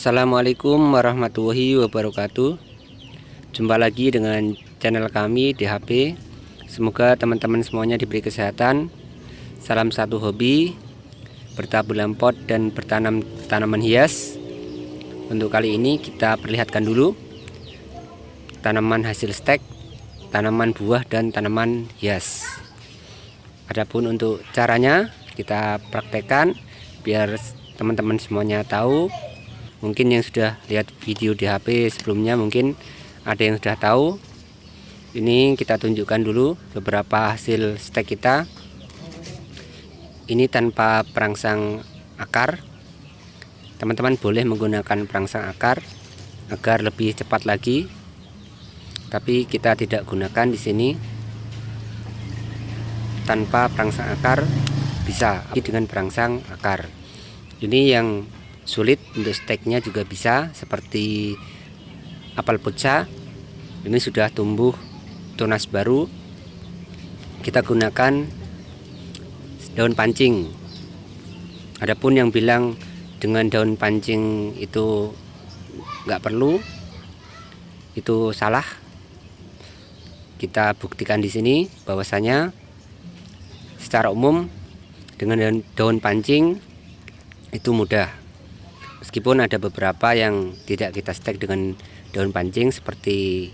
Assalamualaikum warahmatullahi wabarakatuh. Jumpa lagi dengan channel kami DHP. Semoga teman-teman semuanya diberi kesehatan. Salam satu hobi, bertabuh dalam pot dan bertanam tanaman hias. Untuk kali ini kita perlihatkan dulu tanaman hasil stek, tanaman buah dan tanaman hias. Adapun untuk caranya kita praktekkan biar teman-teman semuanya tahu. Mungkin yang sudah lihat video di HP sebelumnya mungkin ada yang sudah tahu. Ini kita tunjukkan dulu beberapa hasil stek kita. Ini tanpa perangsang akar. Teman-teman boleh menggunakan perangsang akar agar lebih cepat lagi. Tapi kita tidak gunakan di sini. Tanpa perangsang akar bisa dengan perangsang akar. Ini yang sulit untuk steknya juga bisa, seperti apel puca. Ini sudah tumbuh tunas baru, kita gunakan daun pancing. Adapun yang bilang dengan daun pancing itu nggak perlu, itu salah. Kita buktikan di sini bahwasanya secara umum dengan daun pancing itu mudah. Meskipun ada beberapa yang tidak kita stek dengan daun pancing seperti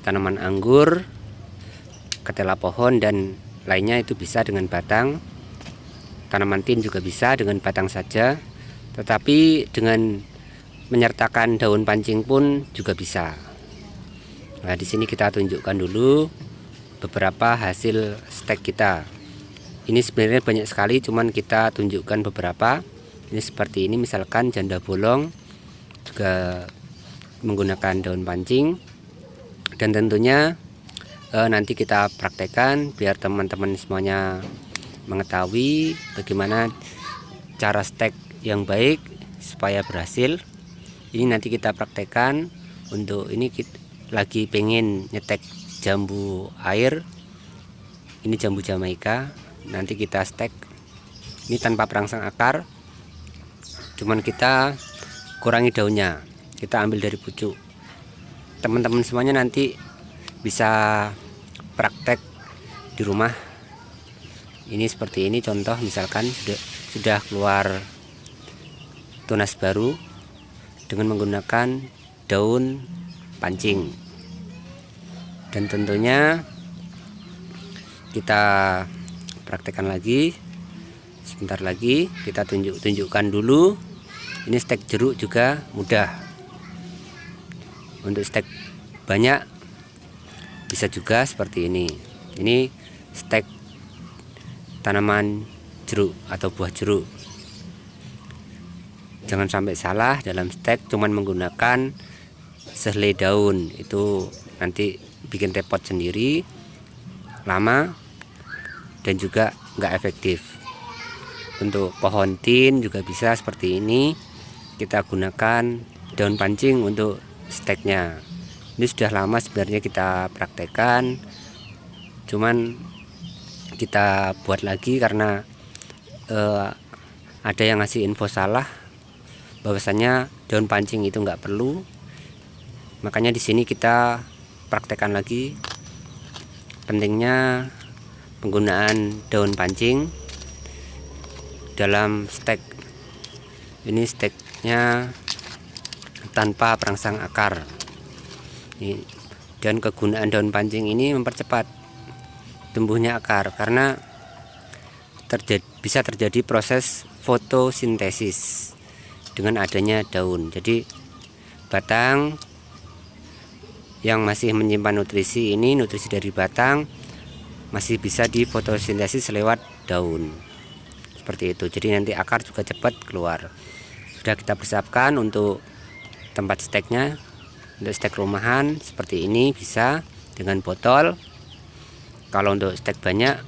tanaman anggur, ketela pohon dan lainnya, itu bisa dengan batang. Tanaman tin juga bisa dengan batang saja. Tetapi dengan menyertakan daun pancing pun juga bisa. Nah, di sini kita tunjukkan dulu beberapa hasil stek kita. Ini sebenarnya banyak sekali, cuman kita tunjukkan beberapa. Ini seperti ini, misalkan janda bolong juga menggunakan daun pancing. Dan tentunya nanti kita praktekkan biar teman-teman semuanya mengetahui bagaimana cara stek yang baik supaya berhasil. Ini nanti kita praktekkan. Untuk ini kita lagi pengen nyetek jambu air. Ini jambu Jamaika, nanti kita stek. Ini tanpa perangsang akar, cuman kita kurangi daunnya, kita ambil dari pucuk. Teman-teman semuanya nanti bisa praktek di rumah. Ini seperti ini contoh, misalkan sudah keluar tunas baru dengan menggunakan daun pancing. Dan tentunya kita praktekkan lagi. Sebentar lagi kita tunjukkan dulu. Ini stek jeruk juga mudah. Untuk stek banyak bisa juga seperti ini. Ini stek tanaman jeruk atau buah jeruk. Jangan sampai salah dalam stek cuman menggunakan sehelai daun, itu nanti bikin repot sendiri, lama dan juga nggak efektif. Untuk pohon tin juga bisa seperti ini, kita gunakan daun pancing untuk steknya. Ini sudah lama sebenarnya kita praktekkan, cuman kita buat lagi karena ada yang ngasih info salah bahwasanya daun pancing itu nggak perlu. Makanya di sini kita praktekkan lagi pentingnya penggunaan daun pancing dalam stek. Ini steknya tanpa perangsang akar. Dan kegunaan daun pancing ini mempercepat tumbuhnya akar karena bisa terjadi proses fotosintesis dengan adanya daun. Jadi batang yang masih menyimpan nutrisi, ini nutrisi dari batang masih bisa difotosintesis lewat daun. Seperti itu. Jadi nanti akar juga cepat keluar. Sudah kita persiapkan untuk tempat steknya. Untuk stek rumahan seperti ini bisa dengan botol. Kalau untuk stek banyak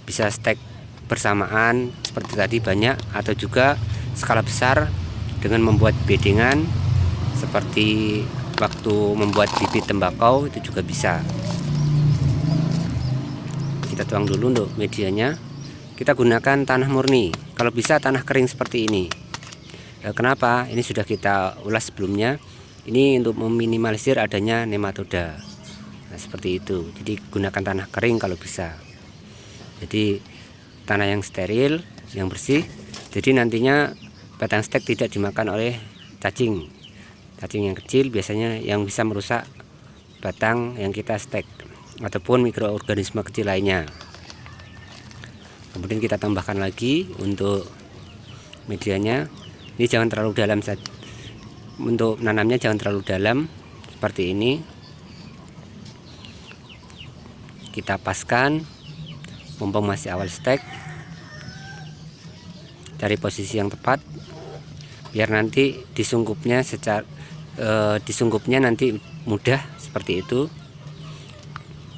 bisa stek bersamaan seperti tadi banyak, atau juga skala besar dengan membuat bedengan seperti waktu membuat bibit tembakau, itu juga bisa. Kita tuang dulu untuk medianya. Kita gunakan tanah murni, kalau bisa tanah kering seperti ini. Kenapa? Ini sudah kita ulas sebelumnya. Ini untuk meminimalisir adanya nematoda. Nah, seperti itu. Jadi gunakan tanah kering kalau bisa. Jadi tanah yang steril, yang bersih. Jadi nantinya batang stek tidak dimakan oleh cacing. Cacing yang kecil biasanya yang bisa merusak batang yang kita stek ataupun mikroorganisme kecil lainnya. Kemudian kita tambahkan lagi untuk medianya. Ini jangan terlalu dalam saja. Untuk nanamnya jangan terlalu dalam seperti ini. Kita paskan, mumpung masih awal stek. Cari posisi yang tepat biar nanti disungkupnya nanti mudah seperti itu.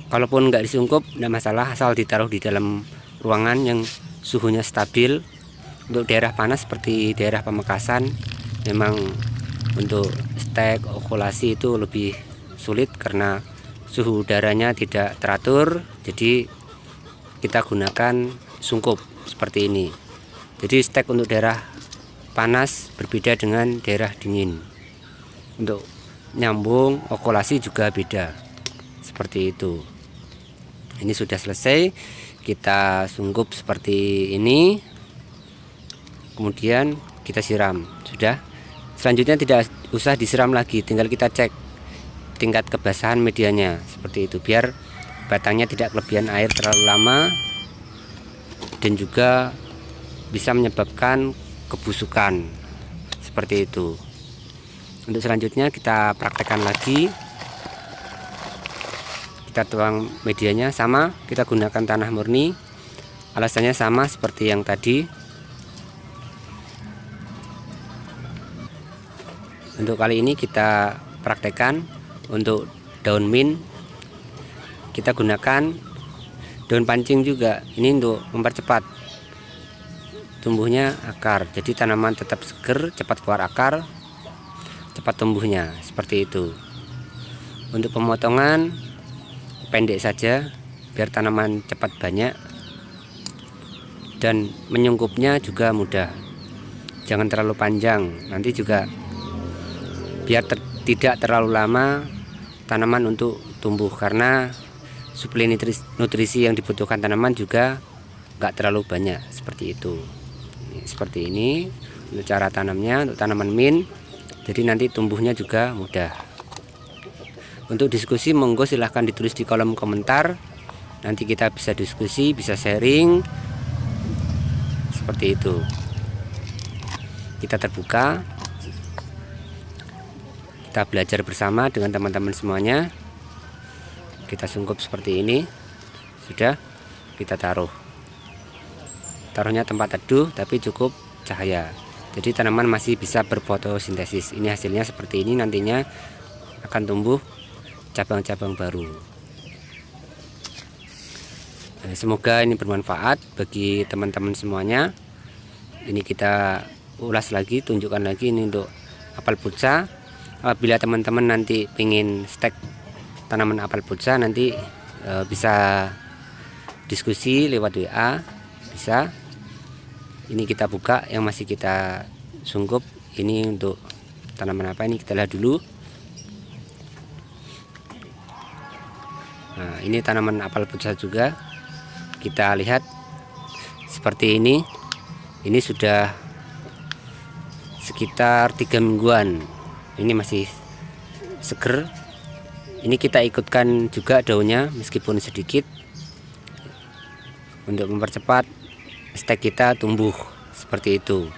Kalaupun nggak disungkup tidak masalah, asal ditaruh di dalam ruangan yang suhunya stabil. Untuk daerah panas seperti daerah Pamekasan, memang untuk stek okulasi itu lebih sulit karena suhu udaranya tidak teratur. Jadi kita gunakan sungkup seperti ini. Jadi stek untuk daerah panas berbeda dengan daerah dingin. Untuk nyambung okulasi juga beda. Seperti itu. Ini sudah selesai. Kita sungkup seperti ini. Kemudian kita siram. Sudah. Selanjutnya tidak usah disiram lagi, tinggal kita cek tingkat kebasahan medianya seperti itu, biar batangnya tidak kelebihan air terlalu lama dan juga bisa menyebabkan kebusukan seperti itu. Untuk selanjutnya kita praktekkan lagi. Kita tuang medianya sama, kita gunakan tanah murni. Alasannya sama seperti yang tadi. Untuk kali ini kita praktekkan untuk daun mint. Kita gunakan daun pancing juga. Ini untuk mempercepat tumbuhnya akar. Jadi tanaman tetap seger, cepat keluar akar, cepat tumbuhnya. Seperti itu. Untuk pemotongan pendek saja biar tanaman cepat banyak. Dan menyungkupnya juga mudah. Jangan terlalu panjang. Nanti juga biar tidak terlalu lama tanaman untuk tumbuh, karena suplai nutrisi yang dibutuhkan tanaman juga nggak terlalu banyak. Seperti itu. Seperti ini untuk cara tanamnya untuk tanaman mint. Jadi nanti tumbuhnya juga mudah. Untuk diskusi monggo silahkan ditulis di kolom komentar. Nanti kita bisa diskusi, bisa sharing. Seperti itu. Kita terbuka. Kita belajar bersama dengan teman-teman semuanya. Kita sungkup seperti ini. Sudah, kita taruh. Taruhnya tempat teduh tapi cukup cahaya. Jadi tanaman masih bisa berfotosintesis. Ini hasilnya seperti ini, nantinya akan tumbuh cabang-cabang baru. Semoga ini bermanfaat bagi teman-teman semuanya. Ini kita ulas lagi, tunjukkan lagi ini untuk apel puca. Apabila teman-teman nanti ingin stek tanaman apel puca, nanti bisa diskusi lewat WA, bisa. Ini kita buka yang masih kita sungkup. Ini untuk tanaman apa, ini kita lihat dulu. Nah, ini tanaman apel puca juga. Kita lihat seperti ini. Ini sudah sekitar 3 mingguan. Ini masih seger. Ini kita ikutkan juga daunnya meskipun sedikit untuk mempercepat stek kita tumbuh seperti itu.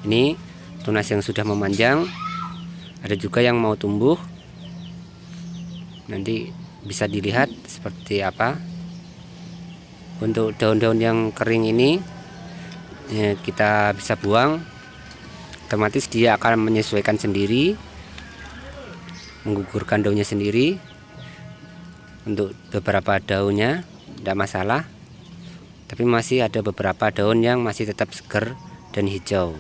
Ini tunas yang sudah memanjang, ada juga yang mau tumbuh. Nanti bisa dilihat seperti apa. Untuk daun-daun yang kering ini ya, kita bisa buang. Otomatis dia akan menyesuaikan sendiri, menggugurkan daunnya sendiri. Untuk beberapa daunnya tidak masalah, tapi masih ada beberapa daun yang masih tetap segar dan hijau.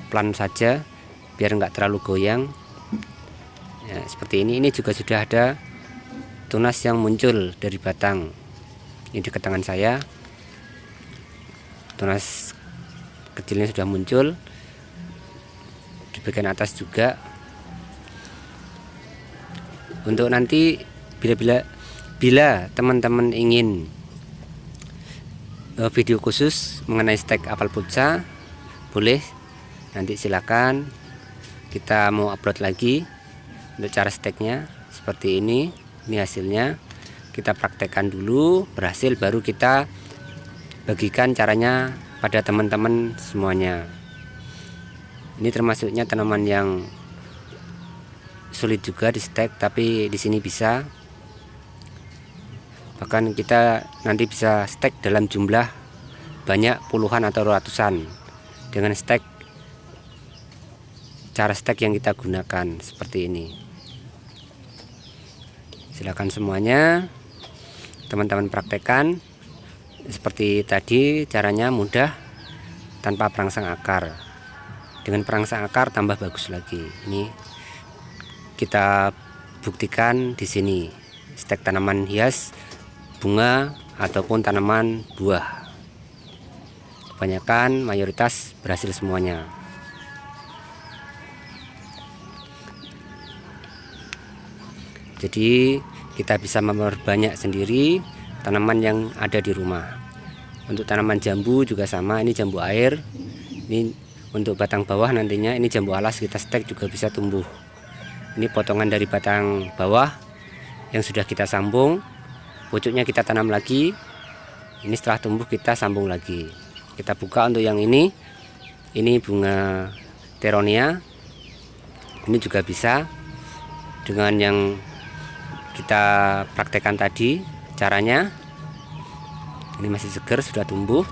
Pelan saja biar nggak terlalu goyang ya, seperti ini. Ini juga sudah ada tunas yang muncul dari batang. Ini di tangan saya, tunas kecilnya sudah muncul. bagian atas juga. Untuk nanti bila teman-teman ingin video khusus mengenai stek apel puca, boleh nanti silakan, kita mau upload lagi untuk cara steknya seperti ini. Ini hasilnya, kita praktekkan dulu, berhasil baru kita bagikan caranya pada teman-teman semuanya. Ini termasuknya tanaman yang sulit juga di stek, tapi di sini bisa. Bahkan kita nanti bisa stek dalam jumlah banyak, puluhan atau ratusan, dengan stek cara stek yang kita gunakan seperti ini. Silakan semuanya teman-teman praktekkan seperti tadi, caranya mudah tanpa perangsang akar. Dengan perangsang akar tambah bagus lagi. Ini kita buktikan di sini stek tanaman hias, bunga ataupun tanaman buah. Kebanyakan mayoritas berhasil semuanya. Jadi kita bisa memperbanyak sendiri tanaman yang ada di rumah. Untuk tanaman jambu juga sama, ini jambu air. Ini untuk batang bawah nantinya, ini jambu alas kita stek juga bisa tumbuh. Ini potongan dari batang bawah yang sudah kita sambung, pucuknya kita tanam lagi. Ini setelah tumbuh kita sambung lagi. Kita buka untuk yang ini bunga Teronia. Ini juga bisa dengan yang kita praktekkan tadi caranya. Ini masih segar, sudah tumbuh.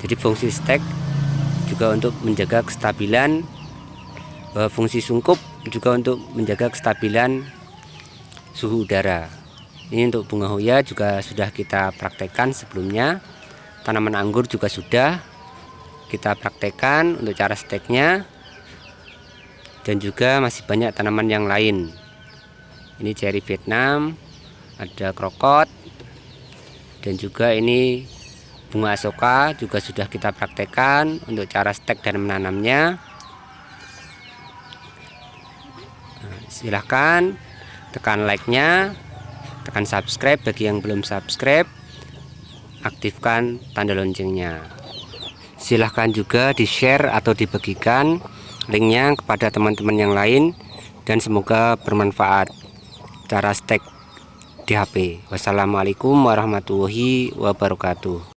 Jadi fungsi stek juga untuk menjaga kestabilan, fungsi sungkup juga untuk menjaga kestabilan suhu udara. Ini untuk bunga hoya juga sudah kita praktekkan sebelumnya. Tanaman anggur juga sudah kita praktekkan untuk cara steknya. Dan juga masih banyak tanaman yang lain. Ini cherry Vietnam, ada krokot, dan juga ini bunga asoka juga sudah kita praktekkan untuk cara stek dan menanamnya. Silahkan tekan like-nya, tekan subscribe bagi yang belum subscribe, aktifkan tanda loncengnya. Silahkan juga di-share atau dibagikan linknya kepada teman-teman yang lain, dan semoga bermanfaat cara stek di HP. Wassalamualaikum warahmatullahi wabarakatuh.